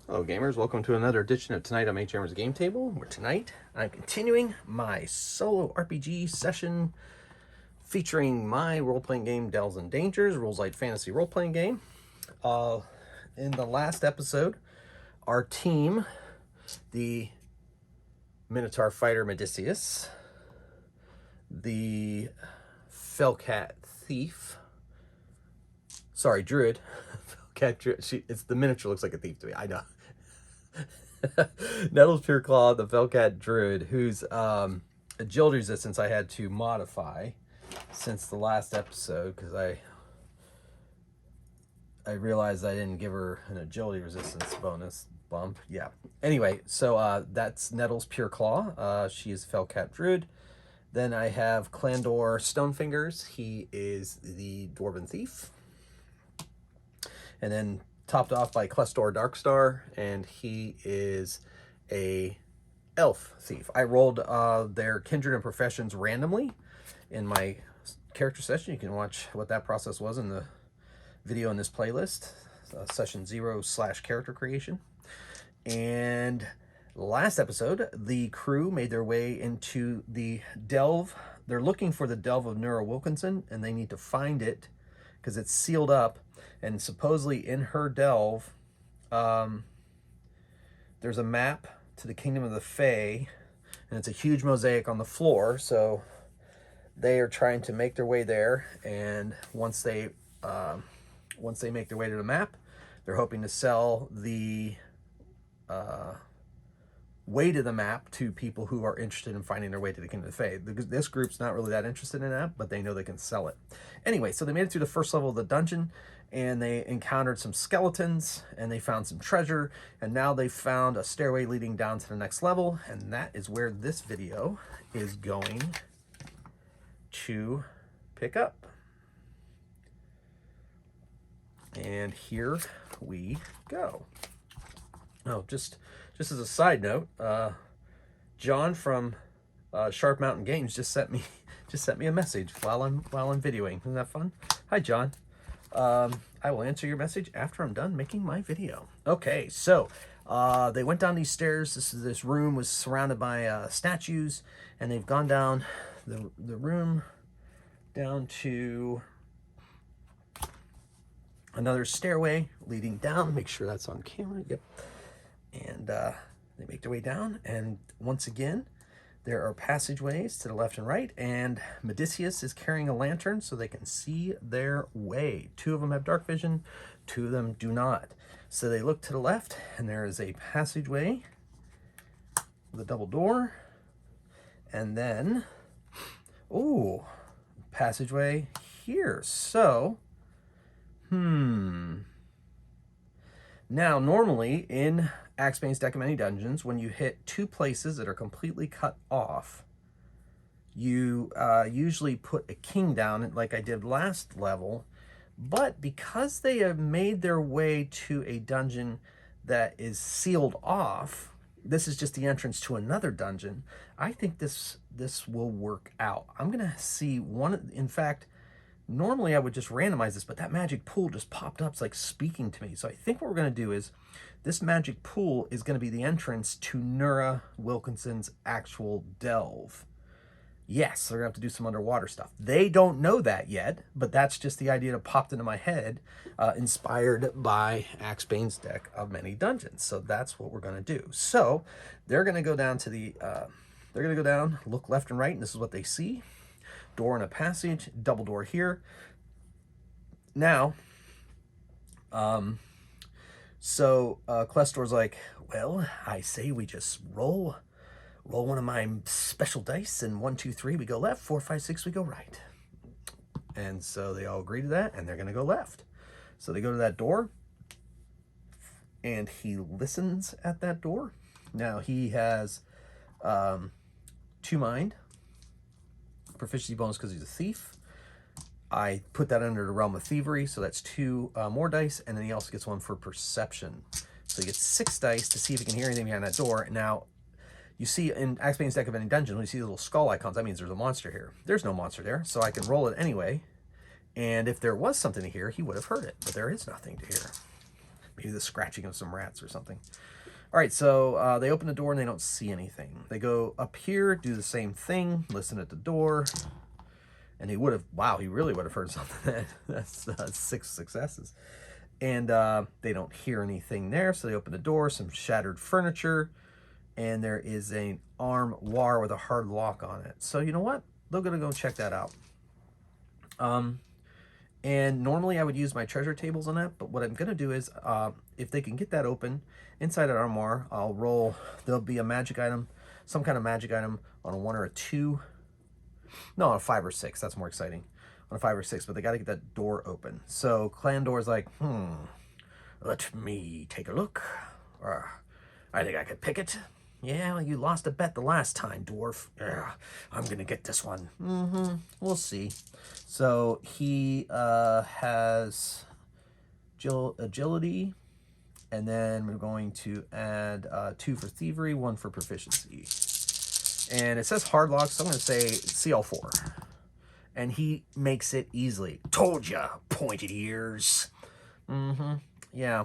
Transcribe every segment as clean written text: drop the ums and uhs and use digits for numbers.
Hello gamers, welcome to another edition of Tonight on H Game Table, where tonight I'm continuing my solo RPG session featuring my role-playing game Delves and Dangers, Rules Light Fantasy role-playing game. In the last episode, our team, the Minotaur Fighter Medicius, the Fellcat Thief, Druid, Fellcat Druid, it's the miniature looks like a thief to me, I know. Nettles Pure Claw, the Velcat Druid, whose agility resistance I had to modify since the last episode because I realized I didn't give her an agility resistance bonus bump. Yeah. Anyway, so that's Nettles Pure Claw. She is Velcat Druid. Then I have Clandor Stonefingers. He is the Dwarven Thief. And then topped off by Clestor Darkstar, and he is a elf thief. I rolled their kindred and professions randomly in my character session. You can watch what that process was in the video in this playlist, session 0/character creation. And last episode, the crew made their way into the delve. They're looking for the delve of Nura Wilkinson, and they need to find it because it's sealed up. And supposedly in her delve, there's a map to the Kingdom of the Fae, and it's a huge mosaic on the floor. So they are trying to make their way there, and once they make their way to the map, they're hoping to sell the way to the map to people who are interested in finding their way to the Kingdom of the Fae. This group's not really that interested in that, but they know they can sell it. Anyway, so they made it through the first level of the dungeon, and they encountered some skeletons, and they found some treasure, and now they found a stairway leading down to the next level, and that is where this video is going to pick up. And here we go. Oh, just as a side note, John from Sharp Mountain Games just sent me a message while I'm videoing. Isn't that fun? Hi, John. I will answer your message after I'm done making my video. Okay, so they went down these stairs. This room was surrounded by statues, and they've gone down the room down to another stairway leading down. Make sure that's on camera. Yep. And they make their way down, and once again there are passageways to the left and right, and Medicius is carrying a lantern so they can see their way. Two of them have dark vision, two of them do not. So they look to the left, and there is a passageway with a double door, and then passageway here. So now, normally in Axbane's Deck of Many Dungeons, when you hit two places that are completely cut off, you usually put a king down, like I did last level. But because they have made their way to a dungeon that is sealed off, this is just the entrance to another dungeon, I think this will work out. I'm going to see one, in fact, normally I would just randomize this, but that magic pool just popped up. It's like speaking to me. So I think what we're going to do is this magic pool is going to be the entrance to Nura Wilkinson's actual delve. Yes, they're going to have to do some underwater stuff. They don't know that yet, but that's just the idea that popped into my head, inspired by Axbane's Deck of Many Dungeons. So that's what we're going to do. So they're going to go down to look left and right, and this is what they see. Door and a passage, double door here. Now, Clestor's like, well, I say we just roll one of my special dice, and 1, 2, 3 we go left, 4, 5, 6 we go right. And so they all agree to that, and they're gonna go left. So they go to that door, and he listens at that door. Now he has 2 mind, proficiency bonus because he's a thief. I put that under the realm of thievery, so that's 2 more dice, and then he also gets 1 for perception. So he gets 6 dice to see if he can hear anything behind that door. Now, you see in Axbane's Deck of Any Dungeon, when you see the little skull icons, that means there's a monster here. There's no monster there, so I can roll it anyway. And if there was something to hear, he would have heard it, but there is nothing to hear. Maybe the scratching of some rats or something. All right, so they open the door and they don't see anything. They go up here, do the same thing, listen at the door, and he would have, wow, he really would have heard something. That's 6 successes. And they don't hear anything there, so they open the door, some shattered furniture, and there is an armoire with a hard lock on it. So you know what? They're gonna go check that out. And normally I would use my treasure tables on that, but what I'm gonna do is, if they can get that open, inside an armoire, I'll roll, there'll be a magic item, some kind of magic item on a 1 or a 2. No, on a 5 or 6, that's more exciting. On a 5 or 6, but they gotta get that door open. So Clandor's like, let me take a look. I think I could pick it. Yeah, well, you lost a bet the last time, dwarf. I'm gonna get this one. We'll see. So he has agility, and then we're going to add 2 for thievery, 1 for proficiency. And it says hard lock, so I'm gonna say CL4. And he makes it easily. Told ya, pointed ears. Yeah,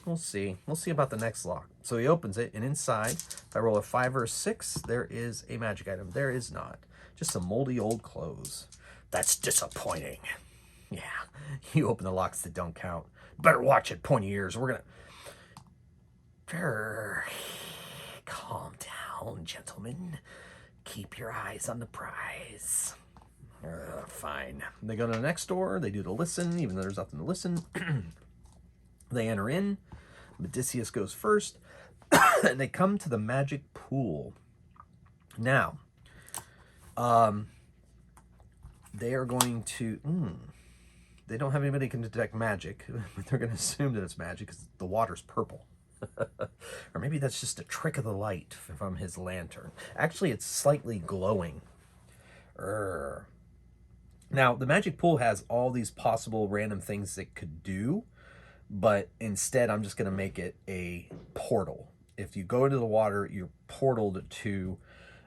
we'll see. We'll see about the next lock. So he opens it, and inside, if I roll a 5 or a 6, there is a magic item. There is not. Just some moldy old clothes. That's disappointing. Yeah, you open the locks that don't count. Better watch it, pointy ears. We're gonna... Calm down, gentlemen. Keep your eyes on the prize. Fine. They go to the next door. They do the listen, even though there's nothing to listen. They enter in. Odysseus goes first. And they come to the magic pool. Now, they are going to... they don't have anybody who can detect magic, but they're going to assume that it's magic because the water's purple. Or maybe that's just a trick of the light from his lantern. Actually, it's slightly glowing. Now, the magic pool has all these possible random things it could do, but instead I'm just going to make it a portal. If you go into the water, you're portaled to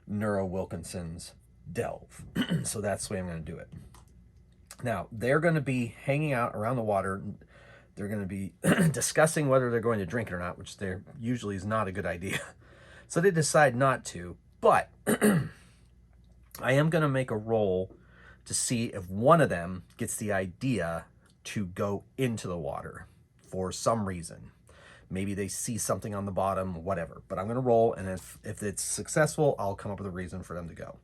Neuro Wilkinson's delve. So that's the way I'm going to do it. Now, they're going to be hanging out around the water. They're going to be discussing whether they're going to drink it or not, which there usually is not a good idea. So they decide not to, but I am going to make a roll to see if one of them gets the idea to go into the water for some reason. Maybe they see something on the bottom, whatever. But I'm going to roll, and if it's successful, I'll come up with a reason for them to go.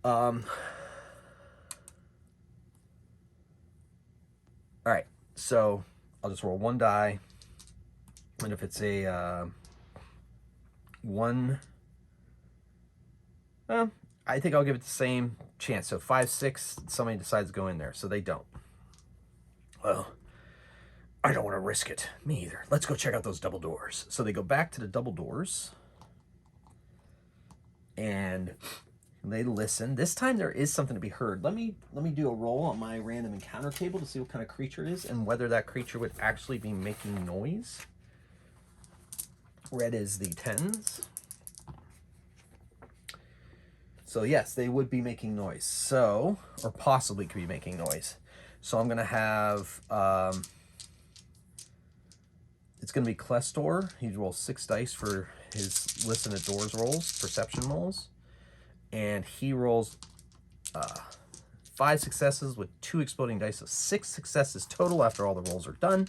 All right, so I'll just roll 1 die. And if it's a 1... I think I'll give it the same chance. So 5, 6, somebody decides to go in there. So they don't. Well, I don't want to risk it. Me either. Let's go check out those double doors. So they go back to the double doors. And they listen. This time there is something to be heard. Let me do a roll on my random encounter table to see what kind of creature it is and whether that creature would actually be making noise. Red is the 10s. So yes, they would be making noise. So, or possibly could be making noise. So I'm going to have, it's going to be Klestor. He rolls 6 dice for his listen at doors rolls, perception rolls. And he rolls 5 successes with 2 exploding dice. So 6 successes total after all the rolls are done.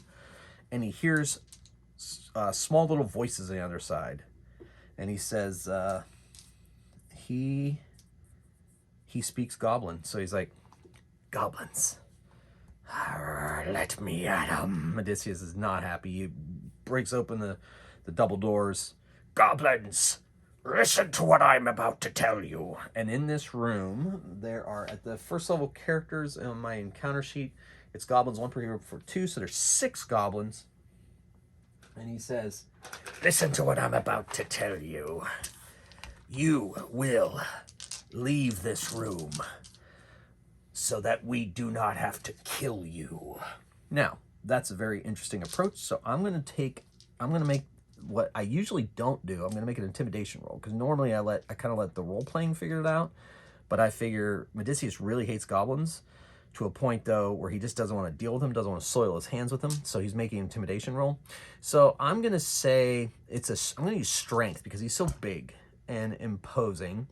And he hears small little voices on the other side. And he says, he speaks Goblin. So he's like, goblins. Let me at him. Odysseus is not happy. He breaks open the double doors. Goblins, listen to what I'm about to tell you. And in this room, there are, at the first level characters on my encounter sheet, it's goblins 1 per hero for 2, so there's 6 goblins. And he says, listen to what I'm about to tell you. You will leave this room so that we do not have to kill you. Now, that's a very interesting approach. So I'm going to make what I usually don't do. I'm going to make an intimidation roll, because normally I kind of let the role playing figure it out. But I figure Odysseus really hates goblins. to a point though where he just doesn't want to deal with him, doesn't want to soil his hands with him, so he's making an intimidation roll. So I'm gonna say I'm gonna use strength because he's so big and imposing,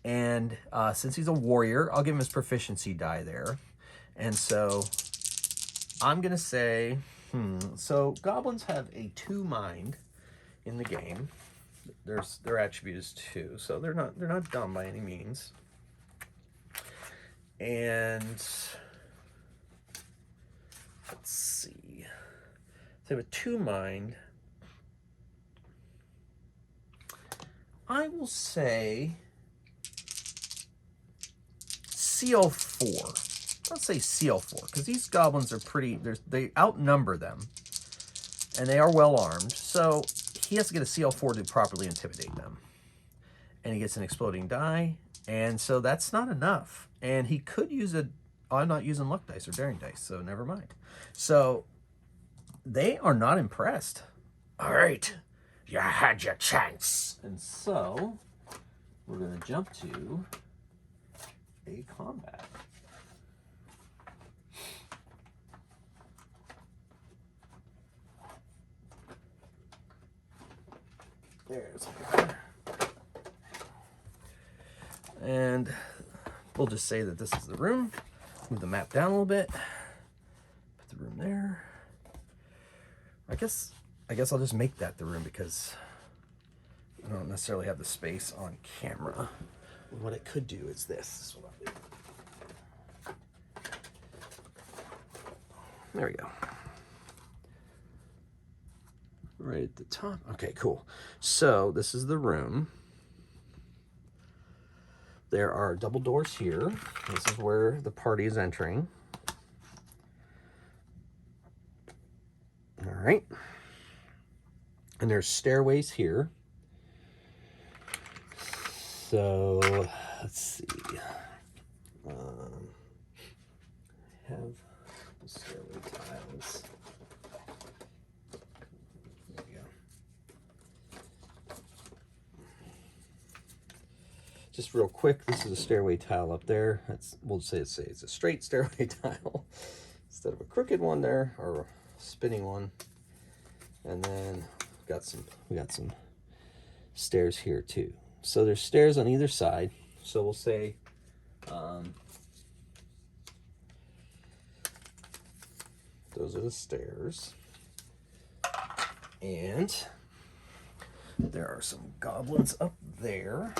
and since he's a warrior, I'll give him his proficiency die there. And so I'm gonna say, so goblins have a 2 mind in the game. Their attribute is 2, so they're not dumb by any means. And let's see, they have a 2 mind. I will say CL4. Let's say CL4 because these goblins are they outnumber them, and they are well armed. So he has to get a CL4 to properly intimidate them, and he gets an exploding die, and so that's not enough. And he could use I'm not using luck dice or daring dice, so never mind. So they are not impressed. All right, you had your chance. And so we're going to jump to a combat. There's one. And we'll just say that this is the room. Move the map down a little bit. Put the room there. I guess I'll just make that the room because I don't necessarily have the space on camera. What I could do is this. This is what I'll do. There we go. Right at the top. Okay, cool. So this is the room. There are double doors here. This is where the party is entering. All right. And there's stairways here. So let's see. I have the stairway tiles. There we go. Just real quick, this is a stairway tile up there. We'll say it's a straight stairway tile instead of a crooked one there, or a spinning one. And then we got some stairs here too. So there's stairs on either side. So we'll say those are the stairs. And there are some goblins up there.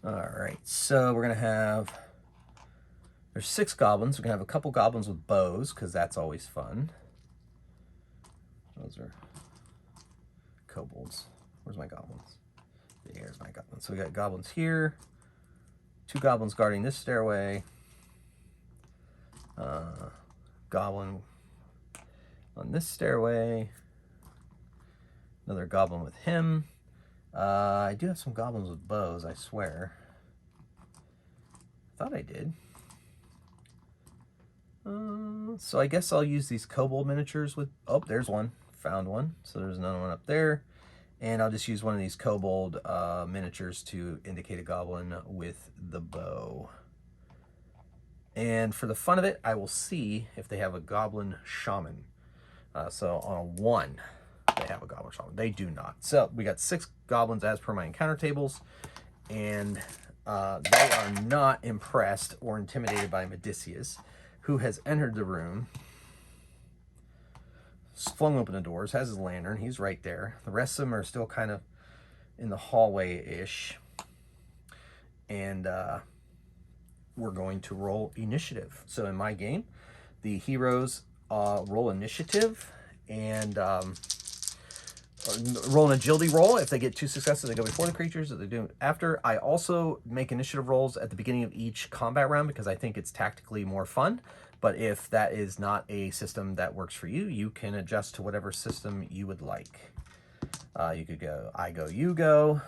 All right, so we're gonna have, there's 6 goblins. We're gonna have a couple goblins with bows because that's always fun. Those are kobolds. Where's my goblins? There's my goblins. So we got goblins here, 2 goblins guarding this stairway, goblin on this stairway, another goblin with him. I do have some goblins with bows, I swear. I thought I did. So I guess I'll use these kobold miniatures with, oh, there's one. Found one. So there's another one up there. And I'll just use one of these kobold miniatures to indicate a goblin with the bow. And for the fun of it, I will see if they have a goblin shaman. So on a 1, they have a goblin shaman. They do not. So we got 6 goblins as per my encounter tables, and they are not impressed or intimidated by Medicius, who has entered the room, flung open the doors, has his lantern. He's right there. The rest of them are still kind of in the hallway-ish, and we're going to roll initiative. So in my game, the heroes roll initiative and roll an agility roll. If they get 2 successes, they go before the creatures. If they do after, I also make initiative rolls at the beginning of each combat round because I think it's tactically more fun. But if that is not a system that works for you, you can adjust to whatever system you would like. You could go, I go, you go,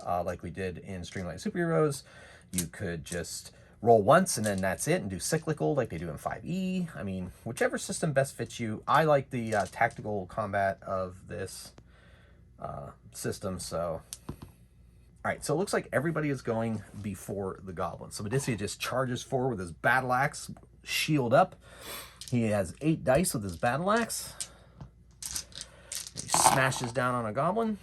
like we did in Streamlight Superheroes. You could just roll once and then that's it and do cyclical like they do in 5e. I mean, whichever system best fits you. I like the tactical combat of this. system. So, all right. So it looks like everybody is going before the goblin. So Medicea just charges forward with his battle axe, shield up. He has 8 dice with his battle axe. He smashes down on a goblin.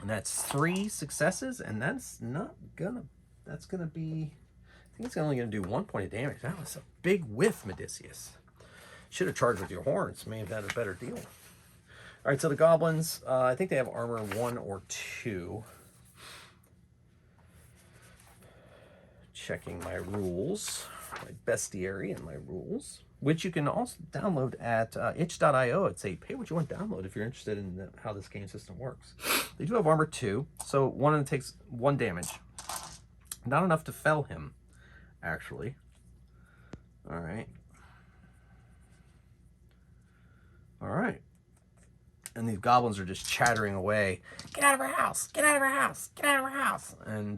And that's 3 successes, and that's not gonna, that's gonna be, I think it's only gonna do 1 point of damage. That was a big whiff, Medicius. Should have charged with your horns, may have had a better deal. All right, so the goblins, I think they have armor 1 or 2. Checking my rules, my bestiary and my rules, which you can also download at itch.io. It's a pay what you want download if you're interested in how this game system works. They do have armor 2, so one of them takes 1 damage. Not enough to fell him, actually. All right. All right. And these goblins are just chattering away. Get out of our house! Get out of our house! Get out of our house! And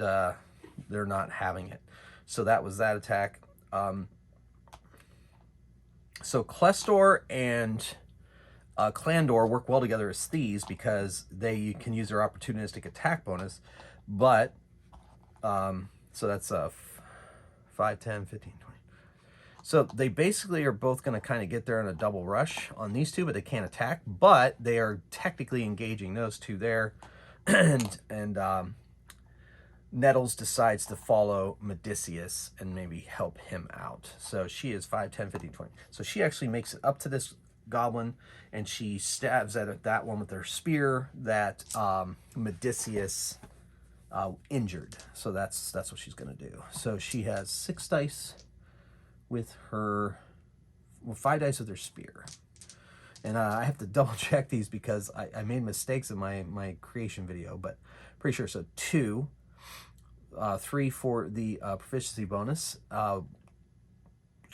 they're not having it. So that was that attack. So Klestor and Clandor work well together as thieves because they can use their opportunistic attack bonus. But, so that's 5, 10, 15, 20. So they basically are both going to kind of get there in a double rush on these two, but they can't attack. But they are technically engaging those two there. and Nettles decides to follow Medicius and maybe help him out. So she is 5, 10, 15, 20. So she actually makes it up to this goblin, and she stabs at that one with her spear that Medicius injured. So that's what she's going to do. So she has 6 dice with her, well, 5 dice with her spear. And I have to double check these because I made mistakes in my creation video, but pretty sure. So 2, 3 for the proficiency bonus,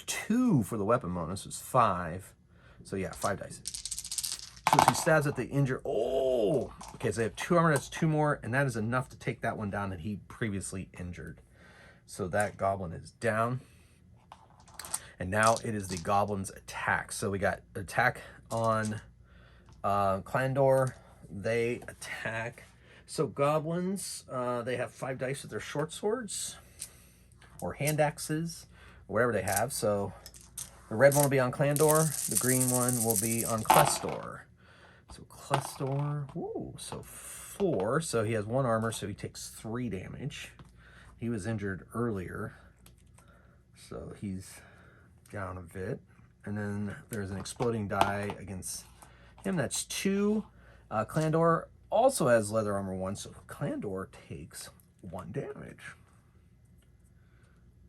2 for the weapon bonus is 5. So yeah, 5 dice. So she stabs at the injured. Oh, okay. So they have 2 armor. That's 2 more, and that is enough to take that one down that he previously injured. So that goblin is down. And now it is the goblin's attack. So we got attack on Clandor. They attack. So goblins, they have 5 dice with their short swords or hand axes, or whatever they have. So the red one will be on Clandor. The green one will be on Klestor. So Klestor, ooh, so 4. So he has 1 armor, so he takes 3 damage. He was injured earlier, so he's down a bit. And then there's an exploding die against him. That's 2. Clandor also has leather armor 1, so Clandor takes 1 damage.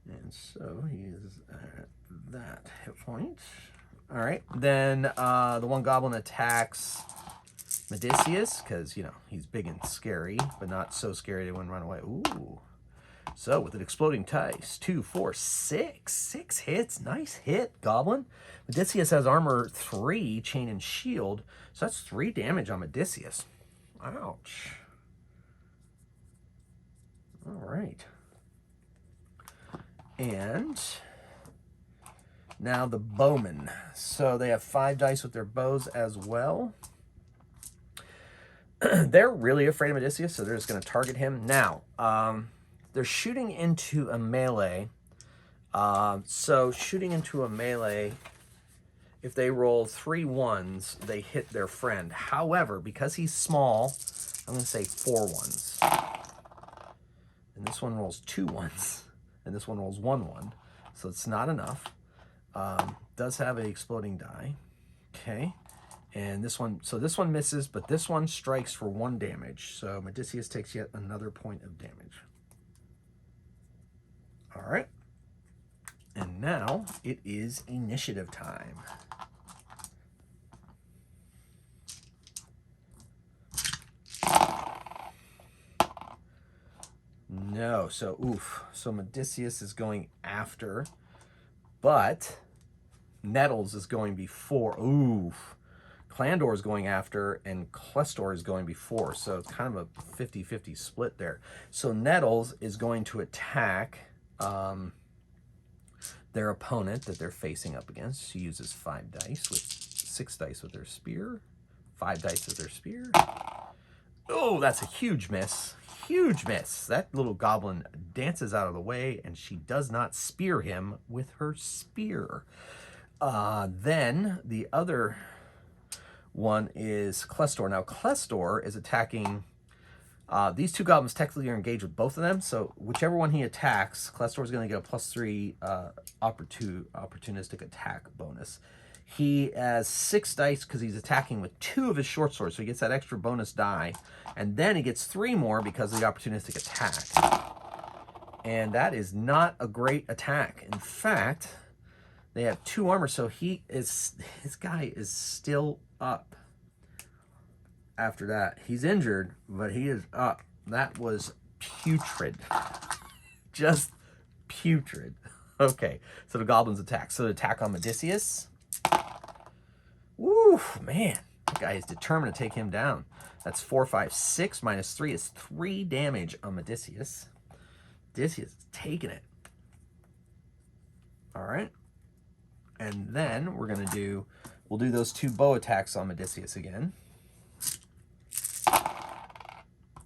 And so he is at that hit point. All right, then the one goblin attacks Medicius because, you know, he's big and scary, but not so scary they wouldn't run away. Ooh. So with an exploding dice, 2, 4, 6. 6 hits. Nice hit, goblin. Medicius has armor 3, chain and shield. So that's 3 damage on Medicius. Ouch. All right. And now the bowmen. So they have 5 dice with their bows as well. They're really afraid of Medicius, so they're just going to target him. Now, they're shooting into a melee. So shooting into a melee, if they roll 3 1s, they hit their friend. However, because he's small, I'm going to say 4 1s. And this one rolls 2 1s. And this one rolls 1 1. So it's not enough. Does have an exploding die. Okay. And this one, so this one misses, but this one strikes for 1 damage. So Medicius takes yet another point of damage. All right. And now it is initiative time. No, so oof. So Medicius is going after, but Nettles is going before. Oof. Clandor is going after, and Klestor is going before. So it's kind of a 50-50 split there. So Nettles is going to attack their opponent that they're facing up against. She uses 5 dice with 6 dice with their spear, 5 dice with their spear. Oh, that's a huge miss. Huge miss. That little goblin dances out of the way, and she does not spear him with her spear. Then the other one is Klestor. Now, Klestor is attacking... these two goblins technically are engaged with both of them, so whichever one he attacks, Klestor is going to get a +3 opportunistic attack bonus. He has 6 dice because he's attacking with 2 of his short swords, so he gets that extra bonus die. And then he gets 3 more because of the opportunistic attack. And that is not a great attack. In fact, they have 2 armor, so his guy is still up. After that, he's injured, but he is up. That was putrid. Just putrid. Okay, so the goblins attack. So the attack on Odysseus. Woo, man. That guy is determined to take him down. That's 4, 5, 6 minus 3 is 3 damage on Odysseus. Odysseus is taking it. All right. And then we'll do those 2 bow attacks on Odysseus again.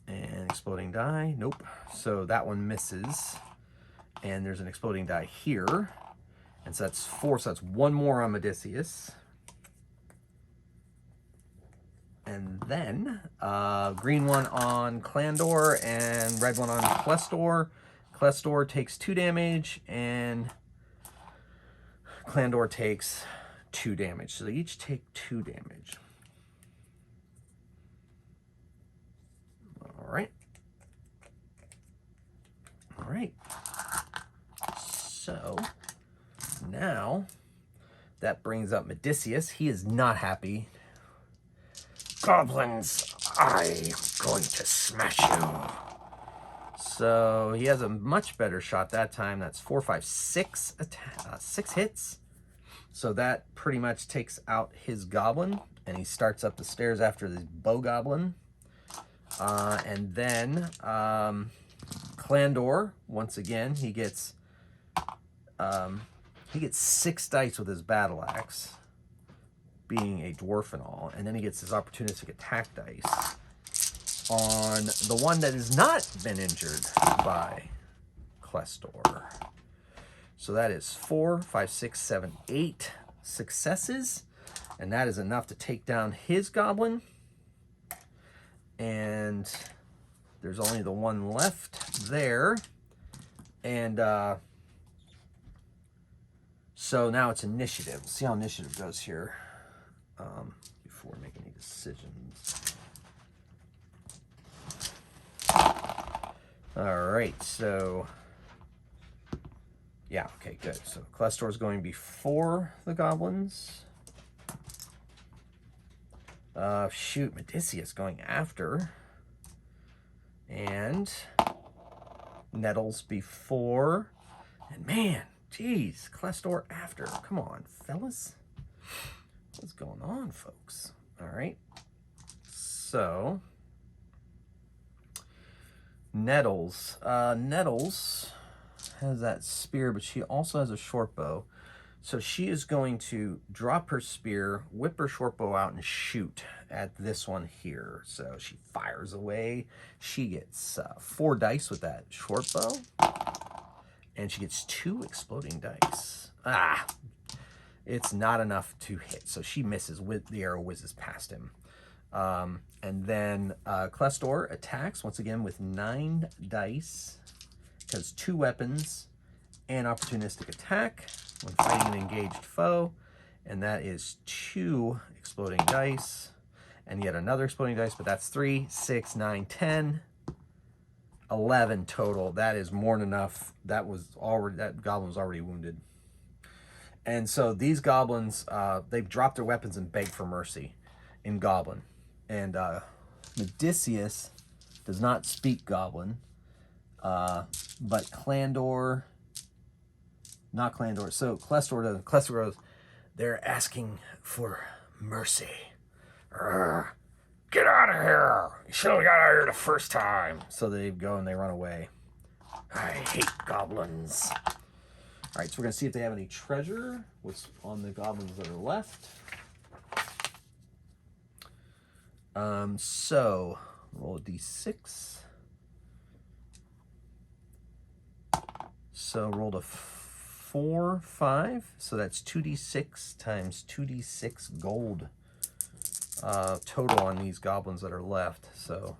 And exploding die, nope. So that one misses. And there's an exploding die here. And so that's 4, so that's 1 more on Odysseus. And then green one on Klandor and red one on Klestor. Klestor takes 2 damage and Klandor takes 2 damage. So they each take 2 damage. All right. All right. So now that brings up Odysseus. He is not happy. Goblins, I'm going to smash you. So he has a much better shot that time. That's 4, 5, 6 hits. So that pretty much takes out his goblin, and he starts up the stairs after the bow goblin. And then Klandor, once again, he gets 6 dice with his battle axe, being a dwarf and all, and then he gets his opportunistic attack dice on the one that has not been injured by Klestor. So that is 4, 5, 6, 7, 8 successes, and that is enough to take down his goblin. And there's only the one left there. And so now it's initiative. We'll see how initiative goes here before making any decisions. All right, so yeah, okay, good. So Klestor is going before the goblins. Shoot, Odysseus going after. And Nettles before. And man, geez, Klestor after. Come on, fellas. What's going on, folks? All right. So Nettles. Nettles has that spear, but she also has a short bow. So she is going to drop her spear, whip her short bow out, and shoot at this one here. So she fires away. She gets 4 dice with that short bow. And she gets 2 exploding dice. It's not enough to hit. So she misses. The arrow whizzes past him. And then Klestor attacks, once again, with 9 dice. Because 2 weapons and opportunistic attack when fighting an engaged foe, and that is 2 exploding dice, and yet another exploding dice, but that's 3, 6, 9, 10, 11 total. That is more than enough. That goblin was already wounded. And so these goblins, they've dropped their weapons and begged for mercy in Goblin. And Odysseus does not speak Goblin, but Klandor... Not Klandor. So Klestor does. Klestor goes, they're asking for mercy. Get out of here. You should have got out of here the first time. So they go and they run away. I hate goblins. All right, so we're going to see if they have any treasure. What's on the goblins that are left. So roll a d6. So rolled a 4, 5. So that's 2d6 times 2d6 gold total on these goblins that are left. So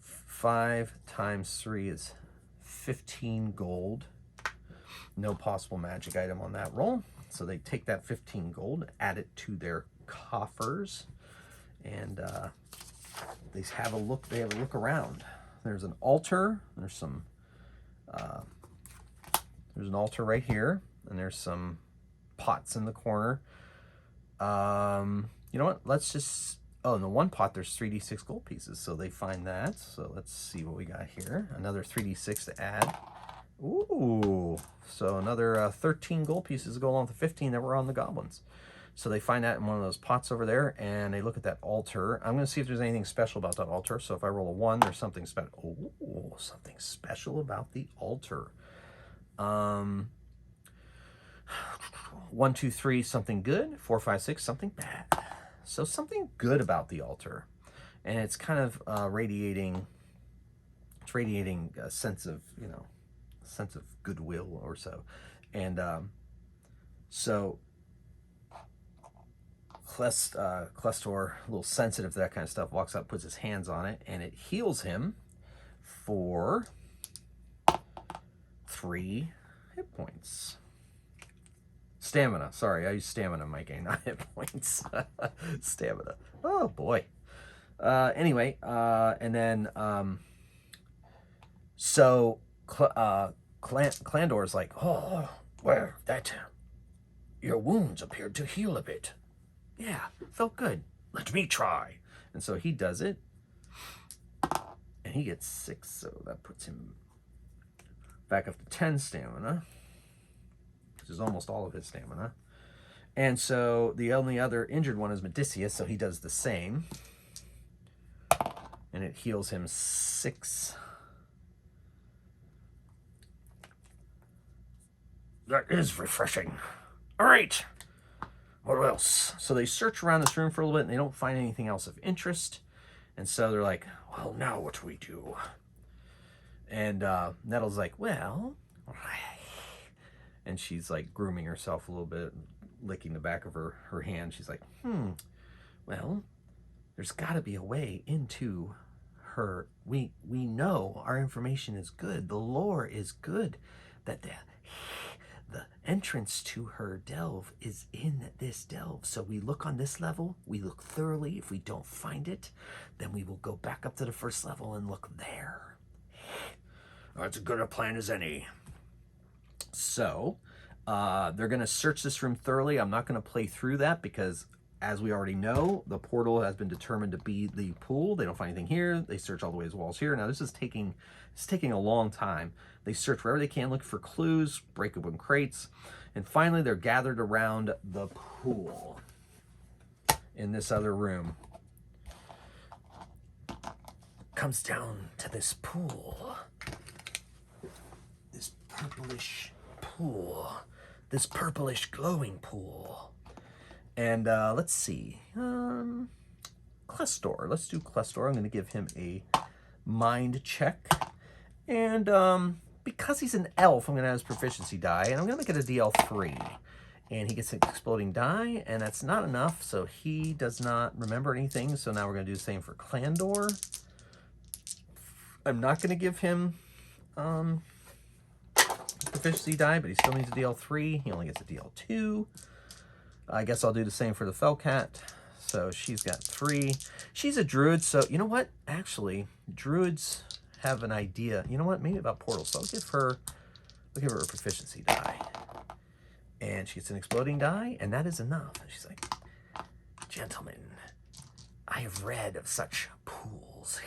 5 times 3 is 15 gold. No possible magic item on that roll. So they take that 15 gold, add it to their coffers, and they have a look. They have a look around. There's an altar. There's some. There's an altar right here, and there's some pots in the corner. You know what? Let's just. Oh, in the one pot, there's 3d6 gold pieces, so they find that. So let's see what we got here. Another 3d6 to add. Ooh, so another 13 gold pieces to go along with the 15 that were on the goblins. So they find that in one of those pots over there, and they look at that altar. I'm going to see if there's anything special about that altar. So if I roll a 1, there's something special. Ooh, something special about the altar. 1, 2, 3, something good. 4, 5, 6, something bad. So something good about the altar, and it's kind of radiating. It's radiating a sense of, you know, sense of goodwill or so. And so Clestor, a little sensitive to that kind of stuff, walks up, puts his hands on it, and it heals him for 3 hit points. Stamina. Sorry, I use stamina in my game, not hit points. Stamina. Oh boy. Anyway, and then so Clandor's like, oh, well, that your wounds appeared to heal a bit. Yeah, felt good. Let me try. And so he does it, and he gets 6, so that puts him back up to 10 stamina, which is almost all of his stamina. And so the only other injured one is Medicius, so he does the same, and it heals him 6. That is refreshing. All right. What else? So they search around this room for a little bit, and they don't find anything else of interest. And so they're like, well, now what do we do? And Nettle's like, well... And she's like grooming herself a little bit, licking the back of her hand. She's like, well, there's got to be a way into her. We know our information is good. The lore is good. That the entrance to her delve is in this delve. So we look on this level, we look thoroughly. If we don't find it, then we will go back up to the first level and look there. That's as good a plan as any. So they're going to search this room thoroughly. I'm not going to play through that because, as we already know, the portal has been determined to be the pool. They don't find anything here. They search all the way as walls here. Now this is taking a long time. They search wherever they can, look for clues, break open crates, and finally they're gathered around the pool in this other room. Comes down to this pool. This purplish pool. This purplish glowing pool. And let's see. Clestor. Let's do Clestor. I'm going to give him a mind check. And because he's an elf, I'm going to have his proficiency die. And I'm going to make it a DL3. And he gets an exploding die. And that's not enough. So he does not remember anything. So now we're going to do the same for Clandor. I'm not going to give him proficiency die, but he still needs a DL3. He only gets a DL2. I guess I'll do the same for the Felcat. So she's got 3. She's a druid, so you know what? Actually, druids have an idea. You know what? Maybe about portals. So I'll give her a proficiency die. And she gets an exploding die, and that is enough. And she's like, gentlemen, I have read of such pools.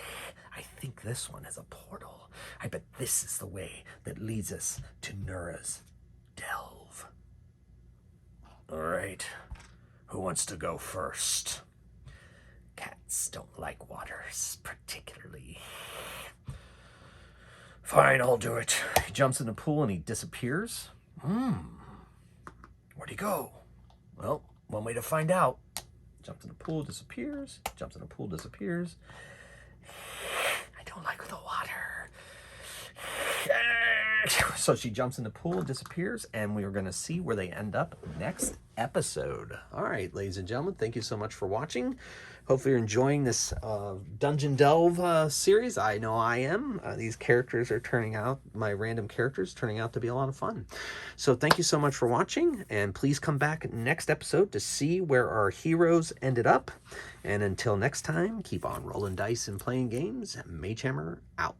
I think this one is a portal. I bet this is the way that leads us to Nura's delve. All right, who wants to go first? Cats don't like waters, particularly. Fine, I'll do it. He jumps in the pool and he disappears. Where'd he go? Well, one way to find out. Jumps in the pool, disappears. Jumps in the pool, disappears. I don't like the water. So she jumps in the pool and disappears, and we are going to see where they end up next episode. All right, ladies and gentlemen, thank you so much for watching. Hopefully you're enjoying this Dungeon Delve series. I know I am. These characters are turning out, my random characters, turning out to be a lot of fun. So thank you so much for watching, and please come back next episode to see where our heroes ended up. And until next time, keep on rolling dice and playing games. Mage Hammer out.